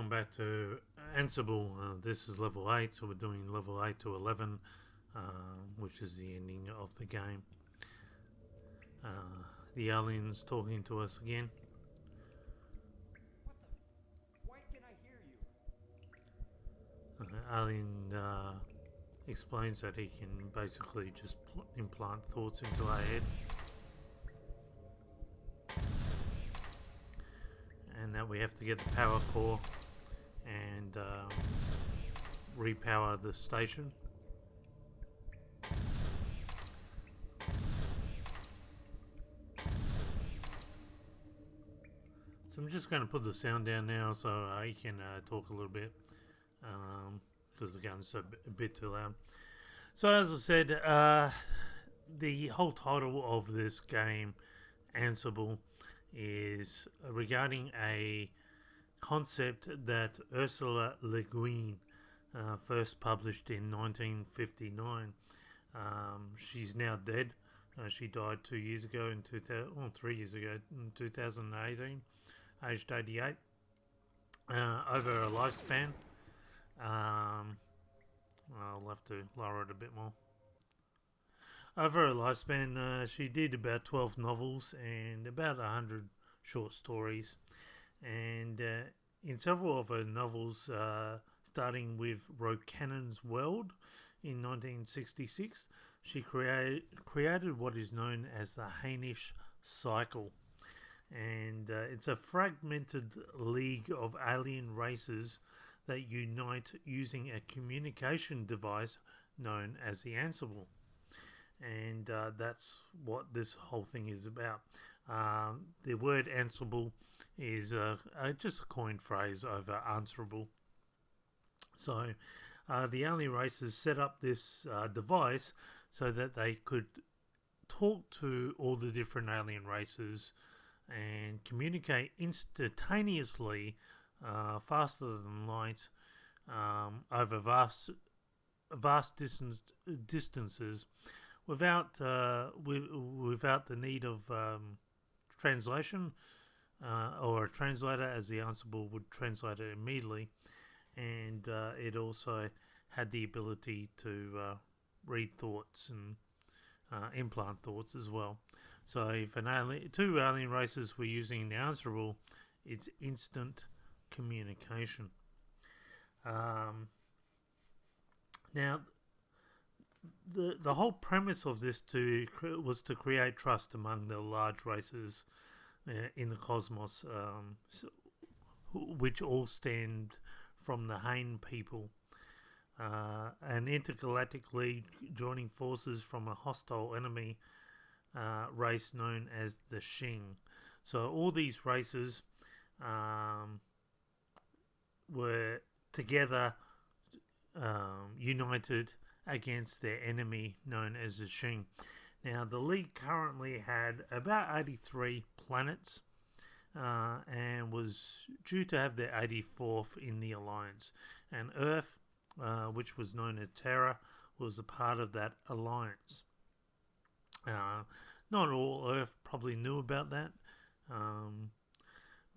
welcome back to Ansible. This is level 8, so we're doing level 8 to 11, which is the ending of the game. The alien's talking to us again. Why can't I hear you? Alien explains that he can basically just implant thoughts into our head, and that we have to get the power core and repower the station. So I'm just going to put the sound down now so I can talk a little bit, because the gun's a bit too loud. So as I said, the whole title of this game, Ansible, is regarding a concept that Ursala Le Guin first published in 1959. She's now dead. She died 2 years ago in 3 years ago in 2018, aged 88. Over a lifespan, I'll have to lower it a bit more. Over her lifespan, she did about 12 novels and about 100 short stories. And in several of her novels, starting with Rocannon's World in 1966, she created what is known as the Hainish Cycle. And it's a fragmented league of alien races that unite using a communication device known as the Ansible. And that's what this whole thing is about. The word Ansible is just a coined phrase over answerable. So the alien races set up this device so that they could talk to all the different alien races and communicate instantaneously, faster than light, over vast distances, without the need of translation, or a translator, as the Ansible would translate it immediately. And it also had the ability to read thoughts and implant thoughts as well. So if two alien races were using the Ansible, it's instant communication. Now, the whole premise of this was to create trust among the large races in the cosmos, which all stemmed from the Hain people, and intergalactically joining forces from a hostile enemy race known as the Shing. So all these races were together, united against their enemy known as the Shing. Now, the League currently had about 83 planets, and was due to have their 84th in the Alliance. And Earth, which was known as Terra, was a part of that alliance. Not all Earth probably knew about that,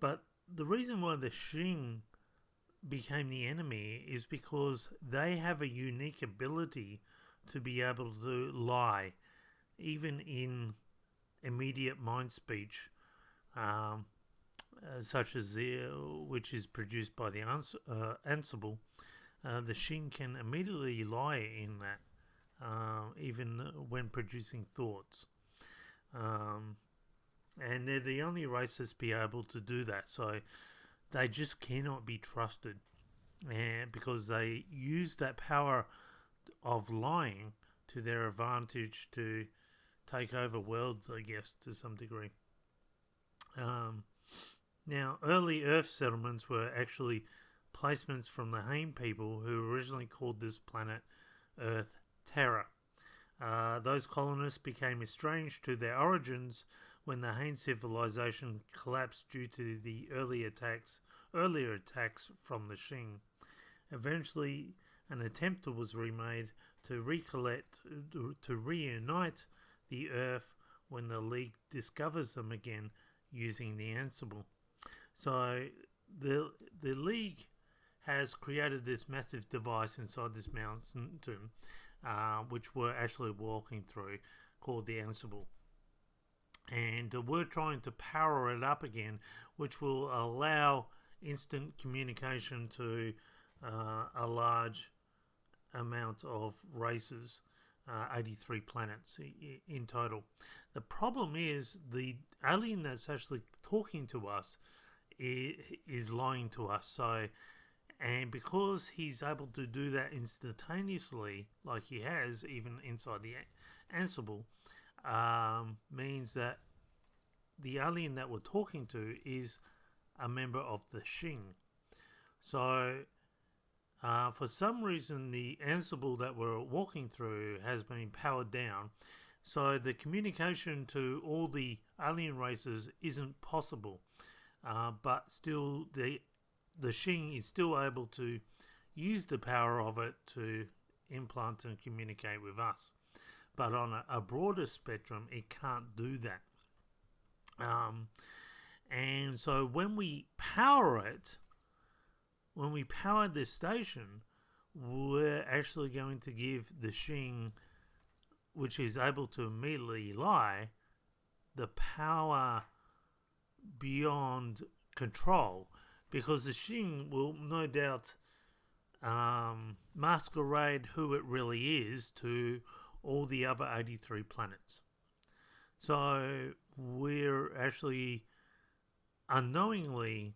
but the reason why the Shing became the enemy is because they have a unique ability to be able to lie, even in immediate mind speech, such as which is produced by the Ansible. The Shing can immediately lie in that, even when producing thoughts. And they're the only races to be able to do that. So they just cannot be trusted, and because they use that power of lying to their advantage to take over worlds, I guess, to some degree. Now, early Earth settlements were actually placements from the Hain people, who originally called this planet Earth Terra. Those colonists became estranged to their origins when the Hain civilization collapsed due to the earlier attacks from the Shing. Eventually, an attempt was remade to reunite the Earth when the League discovers them again using the Ansible. So the League has created this massive device inside this mountain, which we're actually walking through, called the Ansible. And we're trying to power it up again, which will allow instant communication to a large amount of races, 83 planets in total. The problem is the alien that's actually talking to us is lying to us. So, and because he's able to do that instantaneously, like he has even inside the Ansible, means that the alien that we're talking to is a member of the Shing. So, for some reason, the Ansible that we're walking through has been powered down. So the communication to all the alien races isn't possible. But still, the Shing is still able to use the power of it to implant and communicate with us. But on a broader spectrum, it can't do that. And so when we power it, when we power this station, we're actually going to give the Shing, which is able to immediately lie, the power beyond control, because the Shing will no doubt masquerade who it really is to all the other 83 planets. So we're actually unknowingly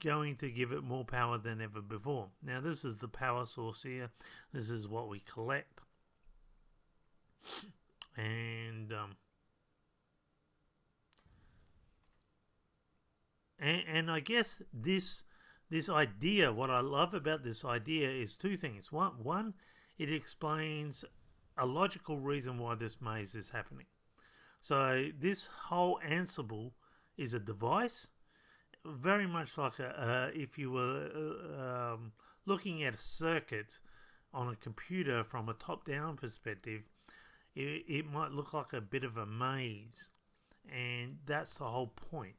going to give it more power than ever before. Now this is the power source here. This is what we collect. And I guess this idea, what I love about this idea is two things. One, it explains a logical reason why this maze is happening. So this whole Ansible is a device, very much like if you were looking at a circuit on a computer from a top-down perspective, it might look like a bit of a maze, and that's the whole point.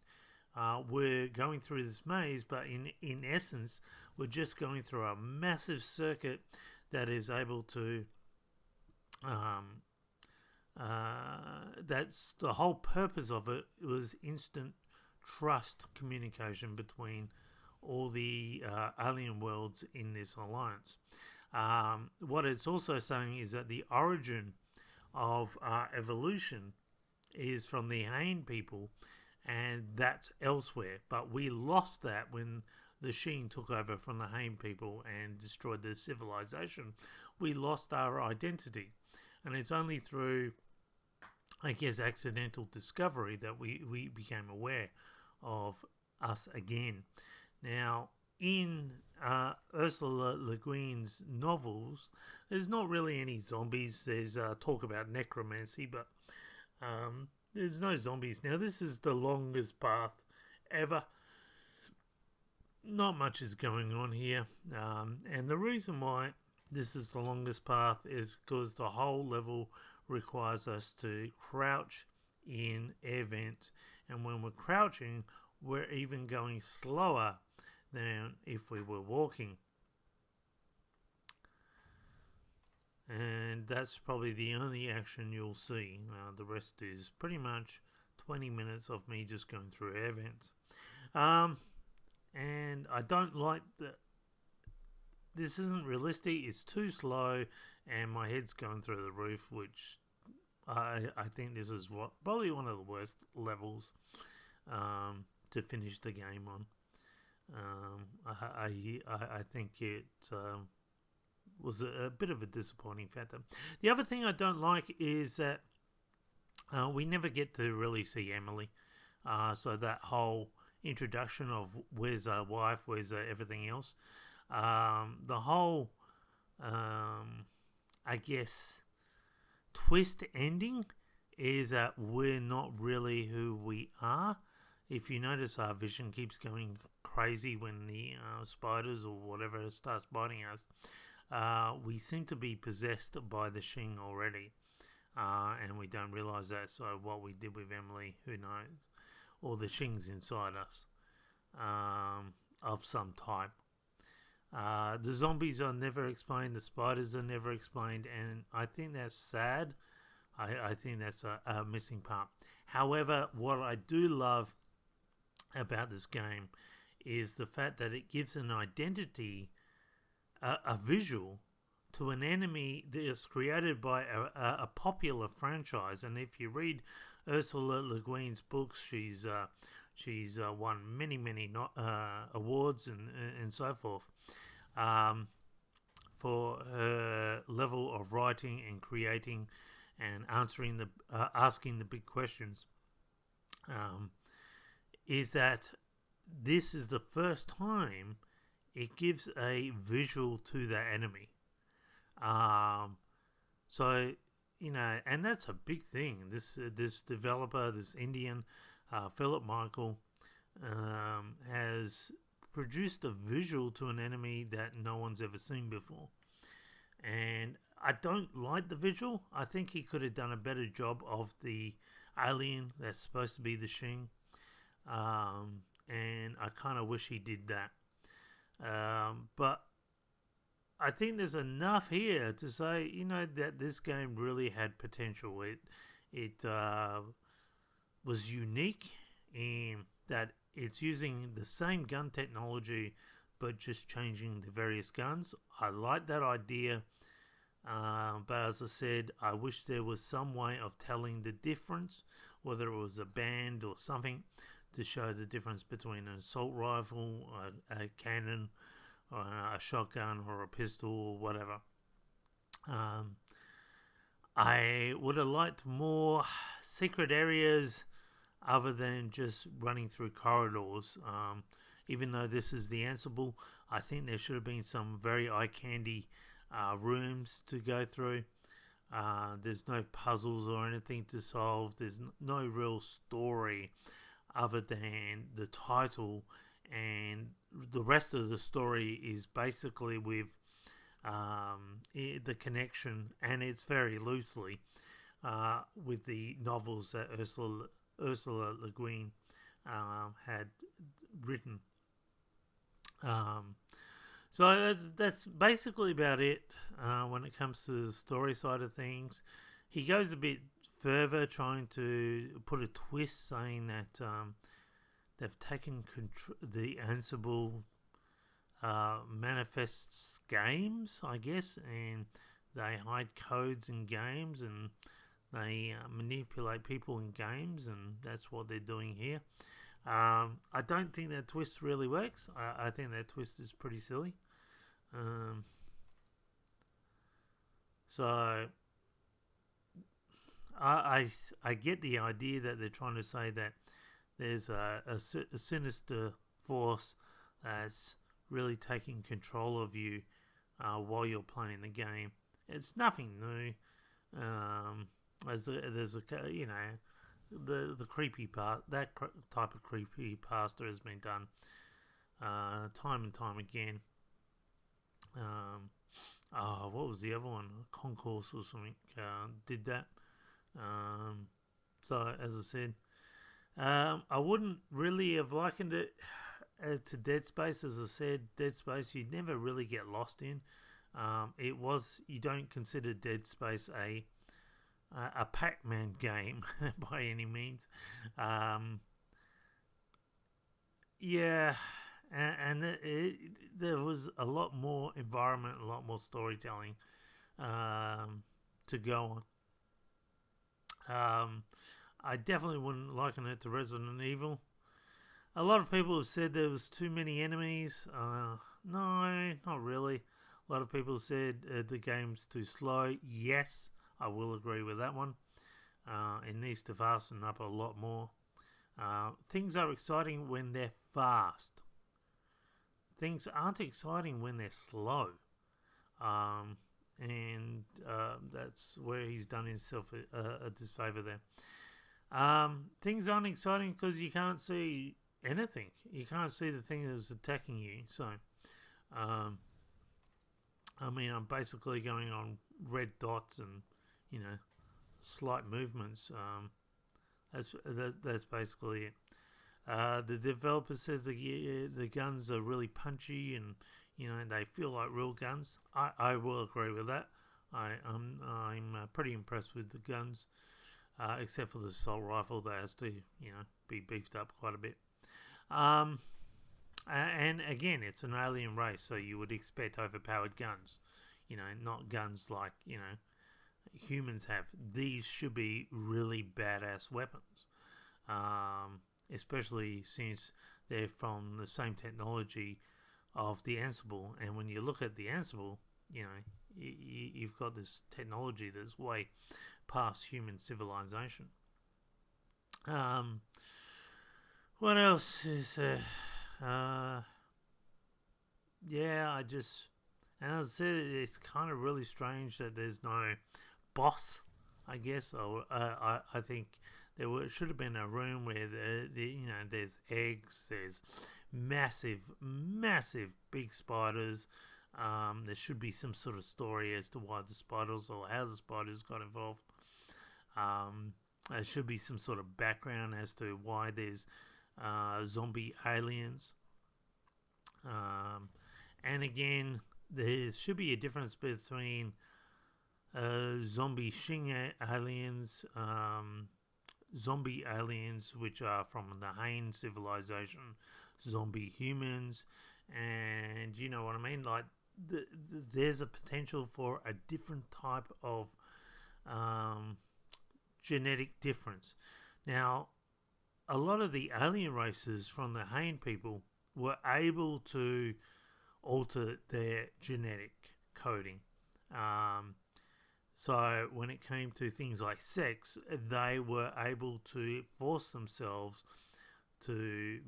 We're going through this maze, but in essence, we're just going through a massive circuit that is able to that's the whole purpose of it, was instant trust communication between all the alien worlds in this alliance. What it's also saying is that the origin of evolution is from the Hain people, and that's elsewhere. But we lost that when the Shing took over from the Hain people and destroyed their civilization. We lost our identity, and it's only through, I guess, accidental discovery that we became aware of us again. Now, in Ursala Le Guin's novels, there's not really any zombies. There's talk about necromancy, but there's no zombies. Now, this is the longest path ever. Not much is going on here. And the reason why this is the longest path is because the whole level requires us to crouch in air vents. And when we're crouching, we're even going slower than if we were walking. And that's probably the only action you'll see. The rest is pretty much 20 minutes of me just going through air vents. And I don't like that. This isn't realistic. It's too slow, and my head's going through the roof, which I think this is probably one of the worst levels to finish the game on. I think it was a bit of a disappointing factor. The other thing I don't like is that we never get to really see Emily. So that whole introduction of where's our wife, where's everything else. The whole, I guess, twist ending is that we're not really who we are. If you notice, our vision keeps going crazy when the spiders or whatever starts biting us. We seem to be possessed by the Shing already, and we don't realize that. So what we did with Emily, who knows? Or the Shing's inside us, of some type. The zombies are never explained. The spiders are never explained, and I think that's sad. I think that's a missing part. However, what I do love about this game is the fact that it gives an identity, a visual, to an enemy that is created by a popular franchise. And if you read Ursala Le Guin's books, she's won many awards and so forth for her level of writing and creating and answering asking the big questions. Is that this is the first time it gives a visual to the enemy. So, and that's a big thing. This developer, this Indian, Philip Michael, has produced a visual to an enemy that no one's ever seen before. And I don't like the visual. I think he could have done a better job of the alien that's supposed to be the Shing. And I kind of wish he did that. But I think there's enough here to say, that this game really had potential. It was unique in that it's using the same gun technology, but just changing the various guns. I like that idea. But as I said, I wish there was some way of telling the difference, whether it was a band or something, to show the difference between an assault rifle, a cannon, or a shotgun, or a pistol, or whatever. I would have liked more secret areas other than just running through corridors. Even though this is the Ansible, I think there should have been some very eye-candy rooms to go through. There's no puzzles or anything to solve. There's no real story other than the title, and the rest of the story is basically with the connection, and it's very loosely with the novels that Ursala Le Guin had written. So that's basically about it when it comes to the story side of things. He goes a bit further, trying to put a twist, saying that they've taken the Ansible manifests games, I guess, and they hide codes in games, and they manipulate people in games, and that's what they're doing here. I don't think that twist really works. I think that twist is pretty silly. So I get the idea that they're trying to say that there's a sinister force that's really taking control of you while you're playing the game. It's nothing new. There's a the creepy part, that type of creepy pasta has been done time and time again. What was the other one? Concourse or something did that. So as I said, I wouldn't really have likened it to Dead Space. As I said, Dead Space you never really get lost in. You don't consider Dead Space a Pac-Man game by any means. There was a lot more environment, a lot more storytelling to go on. I definitely wouldn't liken it to Resident Evil. A lot of people have said there was too many enemies. No, not really. A lot of people said the game's too slow. Yes, I will agree with that one. It needs to fasten up a lot more. Things are exciting when they're fast. Things aren't exciting when they're slow. And that's where he's done himself a disfavour there. Things aren't exciting because you can't see anything. You can't see the thing that's attacking you. So, I'm basically going on red dots and, slight movements. That's basically it. The developer says the guns are really punchy and they feel like real guns. I will agree with that. I'm pretty impressed with the guns, except for the assault rifle that has to be beefed up quite a bit. And again, it's an alien race, so you would expect overpowered guns. Not guns like humans have. These should be really badass weapons, especially since they're from the same technology of the Ansible. And when you look at the Ansible, you've got this technology that's way past human civilization. What else is there? As I said, it's kind of really strange that there's no boss, I guess. Or I think should have been a room where there's eggs, there's massive big spiders. There should be some sort of story as to why the spiders or how the spiders got involved. There should be some sort of background as to why there's zombie aliens. And again, there should be a difference between zombie Shing aliens, zombie aliens which are from the Hain civilization, zombie humans, and you know what I mean? Like, there's a potential for a different type of genetic difference. Now, a lot of the alien races from the Hain people were able to alter their genetic coding. So when it came to things like sex, they were able to force themselves to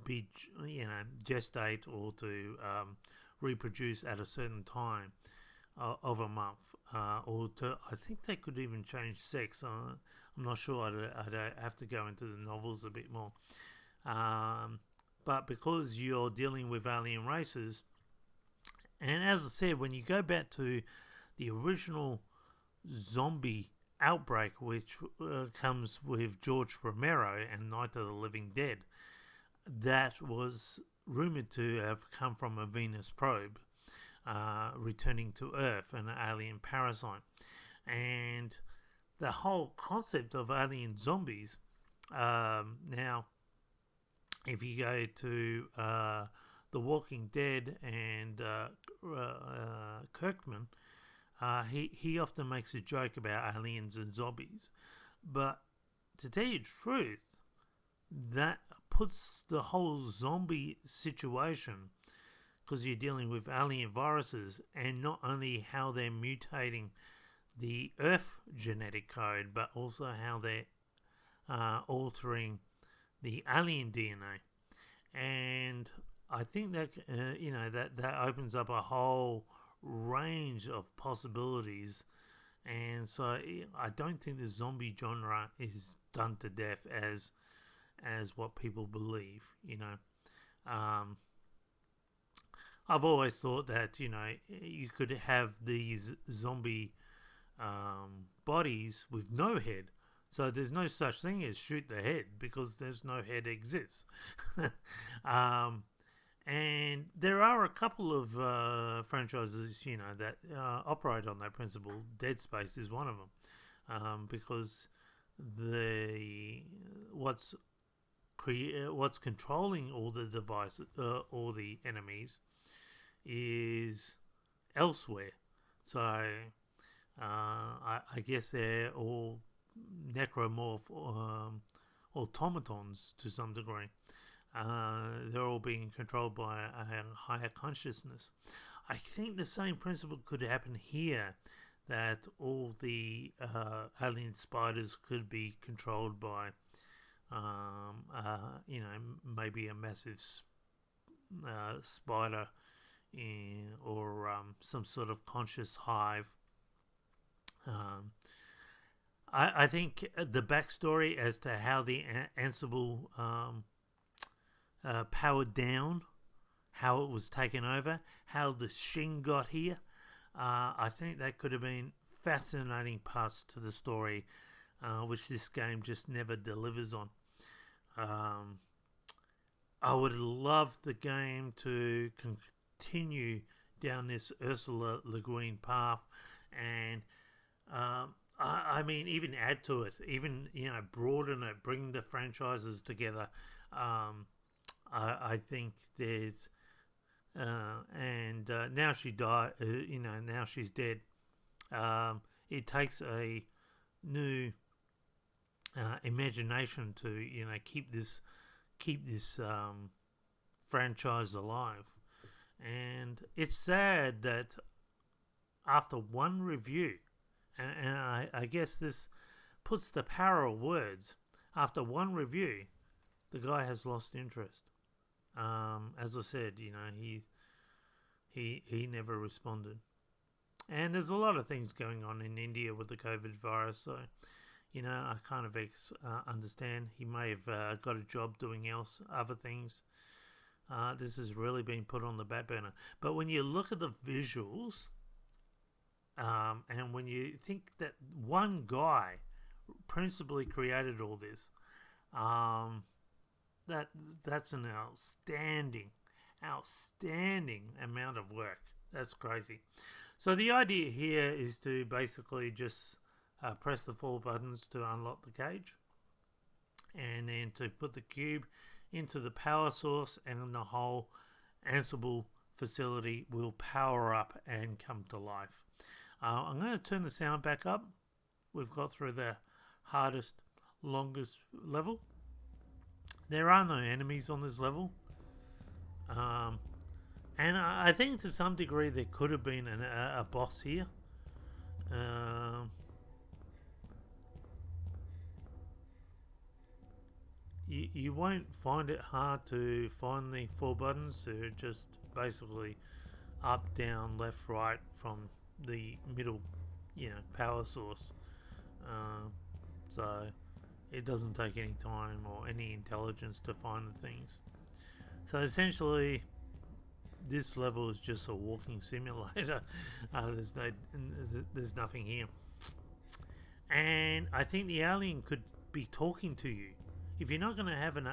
be, gestate or to reproduce at a certain time of a month. I think they could even change sex. I'm not sure. I'd have to go into the novels a bit more. But because you're dealing with alien races, and as I said, when you go back to the original zombie outbreak, which comes with George Romero and Night of the Living Dead, that was rumored to have come from a Venus probe returning to Earth, an alien parasite. And the whole concept of alien zombies, now, if you go to The Walking Dead and Kirkman, he often makes a joke about aliens and zombies. But to tell you the truth, that puts the whole zombie situation, because you're dealing with alien viruses, and not only how they're mutating the Earth genetic code, but also how they're altering the alien DNA. And I think that that opens up a whole range of possibilities. And so I don't think the zombie genre is done to death as what people believe. I've always thought that you could have these zombie bodies with no head. So there's no such thing as shoot the head, because there's no head exists. And there are a couple of franchises, that operate on that principle. Dead Space is one of them, because what's controlling all the devices, all the enemies, is elsewhere. So I guess they're all necromorph automatons to some degree. They're all being controlled by a higher consciousness. I think the same principle could happen here, that all the alien spiders could be controlled by maybe a massive spider or some sort of conscious hive. I think the backstory as to how the Ansible powered down, how it was taken over, how the Shing got here, I think that could have been fascinating parts to the story, which this game just never delivers on. I would love the game to continue down this Ursala Le Guin path, and I mean, even add to it, even broaden it, bring the franchises together. I think there's and now she died. Now she's dead. It takes a new imagination to keep this franchise alive, and it's sad that after one review, and I guess this puts the power of words. After one review, the guy has lost interest. As I said, he never responded. And there's a lot of things going on in India with the COVID virus, so I kind of understand. He may have got a job doing other things. This has really been put on the back burner. But when you look at the visuals, and when you think that one guy principally created all this, that's an outstanding amount of work. That's crazy. So the idea here is to basically just press the 4 buttons to unlock the cage, and then to put the cube into the power source, and the whole Ansible facility will power up and come to life. I'm going to turn the sound back up. We've got through the hardest, longest level. There are no enemies on this level. And I think to some degree there could have been a boss here. You won't find it hard to find the 4 buttons. They're just basically up, down, left, right from the middle, power source. So it doesn't take any time or any intelligence to find the things. So essentially, this level is just a walking simulator. There's nothing here. And I think the alien could be talking to you. If you're not going to have an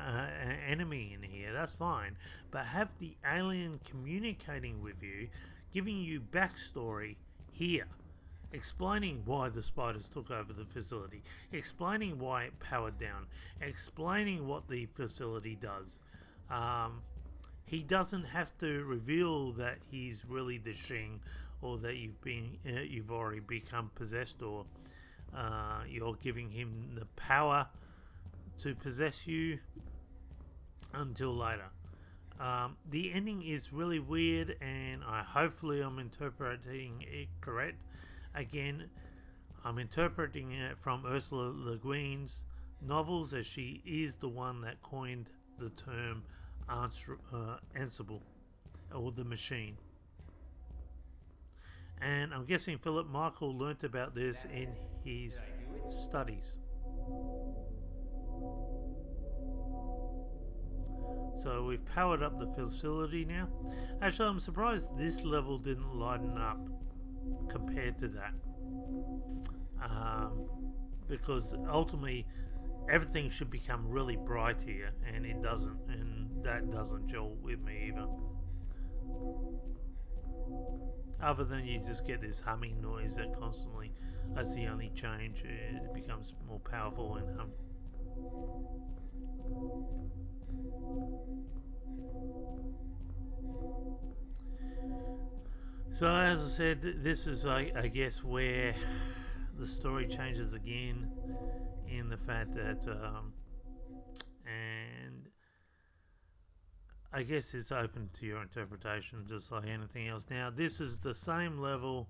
enemy in here, that's fine. But have the alien communicating with you, giving you backstory here. Explaining why the spiders took over the facility. Explaining why it powered down. Explaining what the facility does. He doesn't have to reveal that he's really the Shing, or that you've already become possessed, or you're giving him the power to possess you until later. The ending is really weird, and hopefully I'm interpreting it correct. Again, I'm interpreting it from Ursala Le Guin's novels, as she is the one that coined the term Ansible, or the machine. And I'm guessing Philip Michael learnt about this in his studies. So we've powered up the facility now. Actually, I'm surprised this level didn't lighten up compared to that. Because ultimately everything should become really bright here, and it doesn't, and that doesn't gel with me either. Other than you just get this humming noise that constantly, that's the only change. It becomes more powerful and hum. So as I said, this is I guess where the story changes again, in the fact that and I guess it's open to your interpretation, just like anything else. Now this is the same level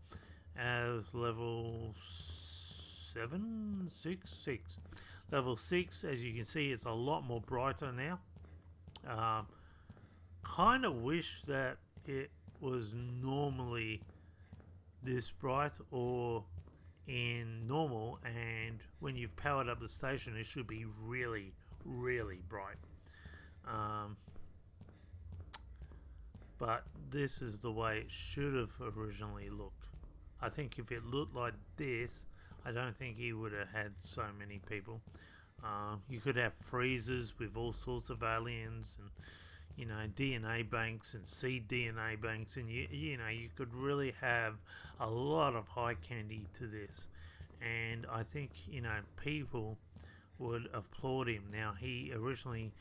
as level 6. Level 6, as you can see, it's a lot more brighter now. Kind of wish that it was normally this bright, or in normal, and when you've powered up the station it should be really, really bright. But this is the way it should have originally looked. I think if it looked like this, I don't think he would have had so many people. You could have freezers with all sorts of aliens, and DNA banks and seed DNA banks, and you could really have a lot of high candy to this. And I think people would applaud him. Now, he originally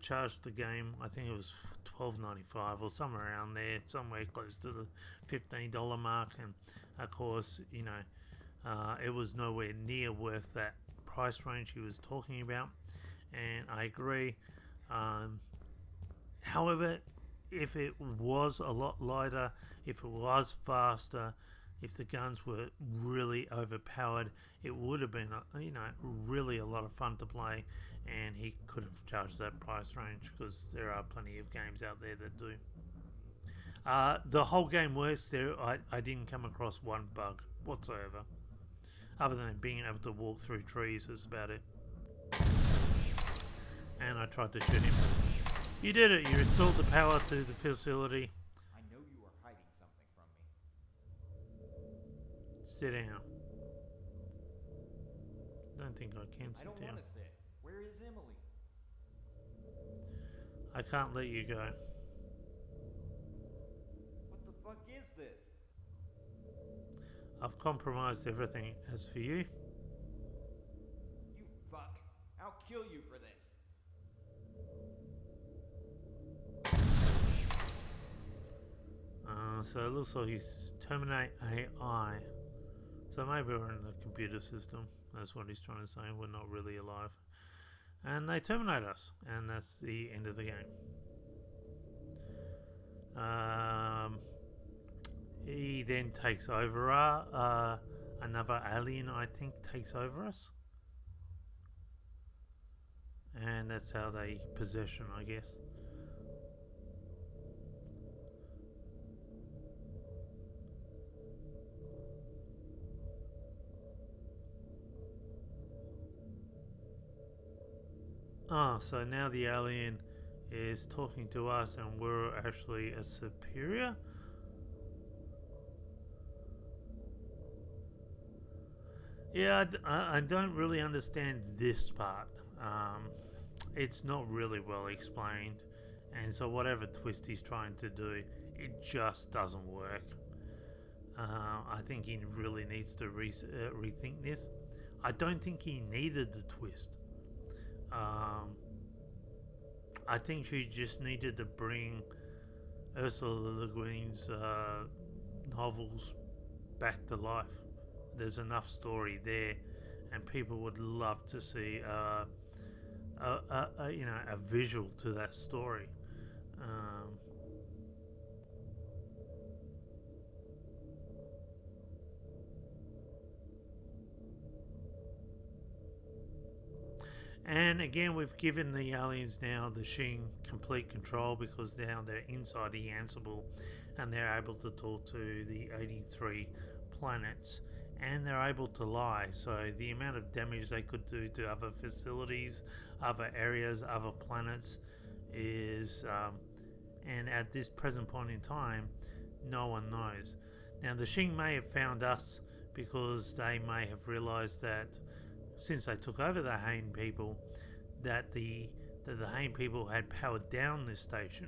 charged the game, I think it was $12.95 or somewhere around there, somewhere close to the $15 mark, and of course it was nowhere near worth that price range he was talking about, and I agree. However, if it was a lot lighter, if it was faster, if the guns were really overpowered, it would have been really a lot of fun to play, and he could have charged that price range, because there are plenty of games out there that do. The whole game works. I didn't come across one bug whatsoever, other than being able to walk through trees. Is about it. And I tried to shoot him. You did it. You restored the power to the facility. I know you are hiding something from me. Sit down. Don't think I can I sit don't down. want to sit. Where is Emily? I can't let you go. What the fuck is this? I've compromised everything. As for you, You fuck. I'll kill you for this. so it looks like he's terminate AI. So maybe we're in the computer system. That's what he's trying to say. We're not really alive. And they terminate us. And that's the end of the game. He then takes over. Another alien, I think, takes over us. And that's how they possession, I guess. So now the alien is talking to us, and we're actually a superior. Yeah, I don't really understand this part. It's not really well explained, and so whatever twist he's trying to do, it just doesn't work. I think he really needs to rethink this. I don't think he needed the twist. I think she just needed to bring Ursala Le Guin's novels back to life. There's enough story there, and people would love to see a visual to that story. And again, we've given the aliens now, the Shing, complete control, because now they're inside the Ansible, and they're able to talk to the 83 planets, and they're able to lie. So the amount of damage they could do to other facilities, other areas, other planets is, and at this present point in time, no one knows. Now the Shing may have found us because they may have realized that since they took over the Hain people, that the Hain people had powered down this station.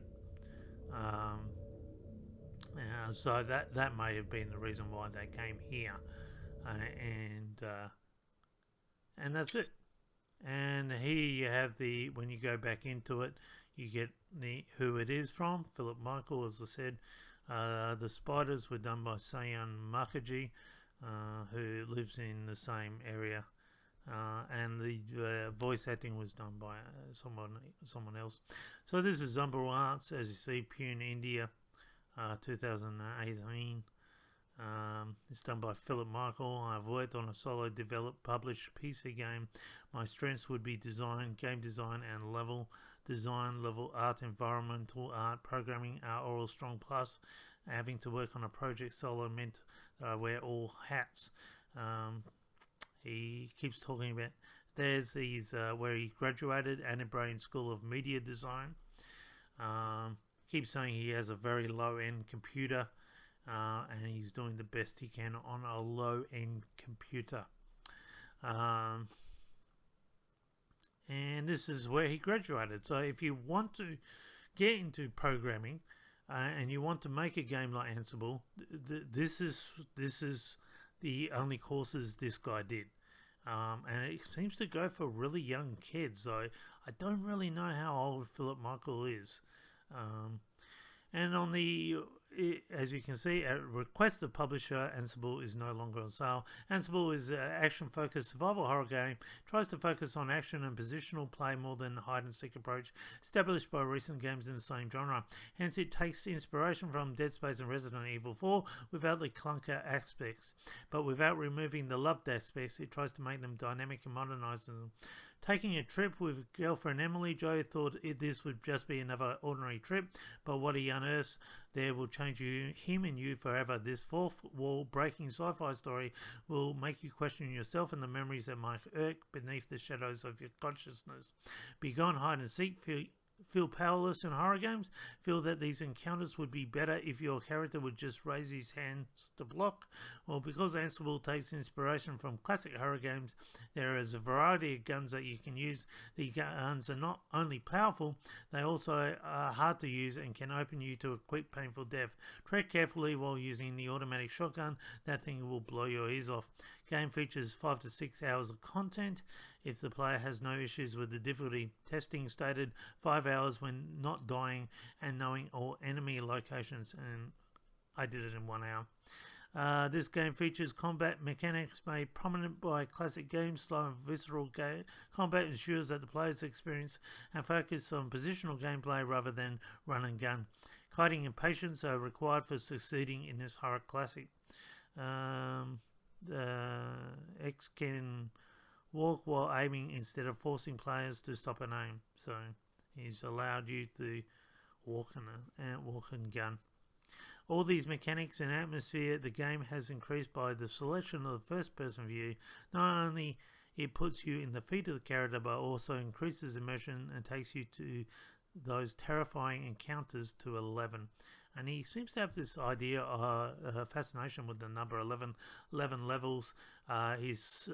So that may have been the reason why they came here, and that's it. And here you have when you go back into it, you get who it is from. Philip Michael, as I said. The spiders were done by Sayan Mukherjee, who lives in the same area. And the voice acting was done by someone else. So this is Umbral Arts, as you see, Pune, India, 2018. It's done by Philip Michael. I've worked on a solo developed, published PC game. My strengths would be design, game design, and level design, level art, environmental art, programming are all strong plus. Having to work on a project solo meant that I wear all hats. He keeps talking about there's these where he graduated, Ansible School of Media Design. Keeps saying he has a very low-end computer, and he's doing the best he can on a low-end computer. And this is where he graduated. So if you want to get into programming and you want to make a game like Ansible, this is the only courses this guy did. And it seems to go for really young kids. So I don't really know how old Philip Michael is. And on as you can see, at request of publisher, Ansible is no longer on sale. Ansible is an action-focused survival horror game. Tries to focus on action and positional play more than hide-and-seek approach established by recent games in the same genre. Hence, it takes inspiration from Dead Space and Resident Evil 4 without the clunker aspects, but without removing the loved aspects. It tries to make them dynamic and modernize them. Taking a trip with girlfriend Emily, Joe thought this would just be another ordinary trip, but what he unearths there will change him and you forever. This fourth wall breaking sci-fi story will make you question yourself and the memories that might lurk beneath the shadows of your consciousness. Be gone, hide and seek, feel powerless in horror games, feel that these encounters would be better if your character would just raise his hands to block. Well, because Ansible takes inspiration from classic horror games, there is a variety of guns that you can use. The guns are not only powerful, they also are hard to use and can open you to a quick painful death. Tread carefully while using the automatic shotgun, that thing will blow your ears off. Game features 5 to 6 hours of content if the player has no issues with the difficulty. Testing stated 5 hours when not dying and knowing all enemy locations, and I did it in 1 hour. This game features combat mechanics made prominent by classic games. Slow and visceral combat ensures that the player's experience and focus on positional gameplay rather than run and gun. Kiting and patience are required for succeeding in this horror classic. X can walk while aiming instead of forcing players to stop and aim. So he's allowed you to walk and gun. All these mechanics and atmosphere the game has increased by the selection of the first person view. Not only it puts you in the feet of the character, but also increases immersion and takes you to those terrifying encounters to 11. And he seems to have this idea, fascination with the number 11 levels. His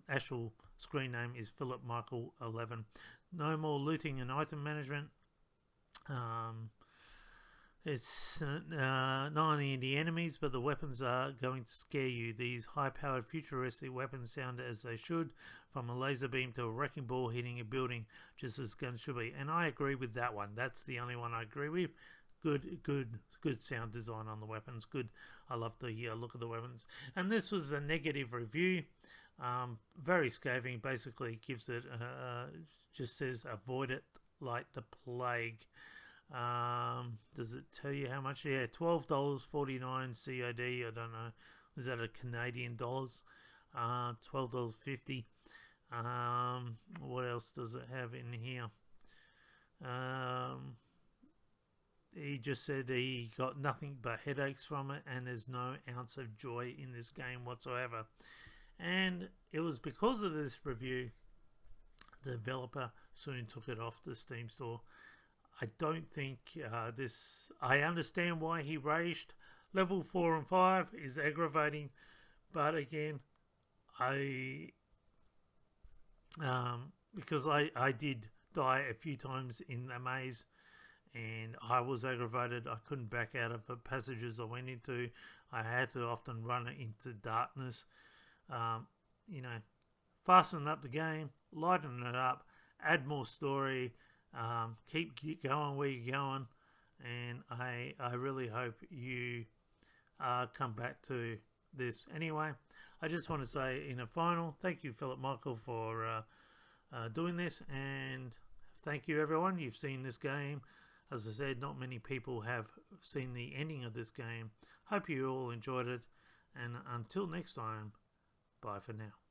actual screen name is Philip Michael 11. No more looting and item management. It's not only the enemies, but the weapons are going to scare you. These high-powered futuristic weapons sound as they should, from a laser beam to a wrecking ball hitting a building, just as guns should be. And I agree with that one. That's the only one I agree with. Good sound design on the weapons. Good. I love the look of the weapons. And this was a negative review. Very scathing. Basically, gives it just says avoid it like the plague. Does it tell you how much? Yeah, $12.49 COD. I don't know. Is that a Canadian dollars? $12.50. What else does it have in here? He just said he got nothing but headaches from it, and there's no ounce of joy in this game whatsoever. And it was because of this review, the developer soon took it off the Steam store. I don't think I understand why he raged. Level 4 and 5 is aggravating, but again, because I did die a few times in a maze, and I was aggravated. I couldn't back out of the passages I went into. I had to often run into darkness. Fasten up the game, lighten it up, add more story, keep going where you're going, and I really hope you come back to this. Anyway, I just want to say in a final, thank you, Philip Michael, for doing this, and thank you, everyone. You've seen this game. As I said, not many people have seen the ending of this game. Hope you all enjoyed it, and until next time, bye for now.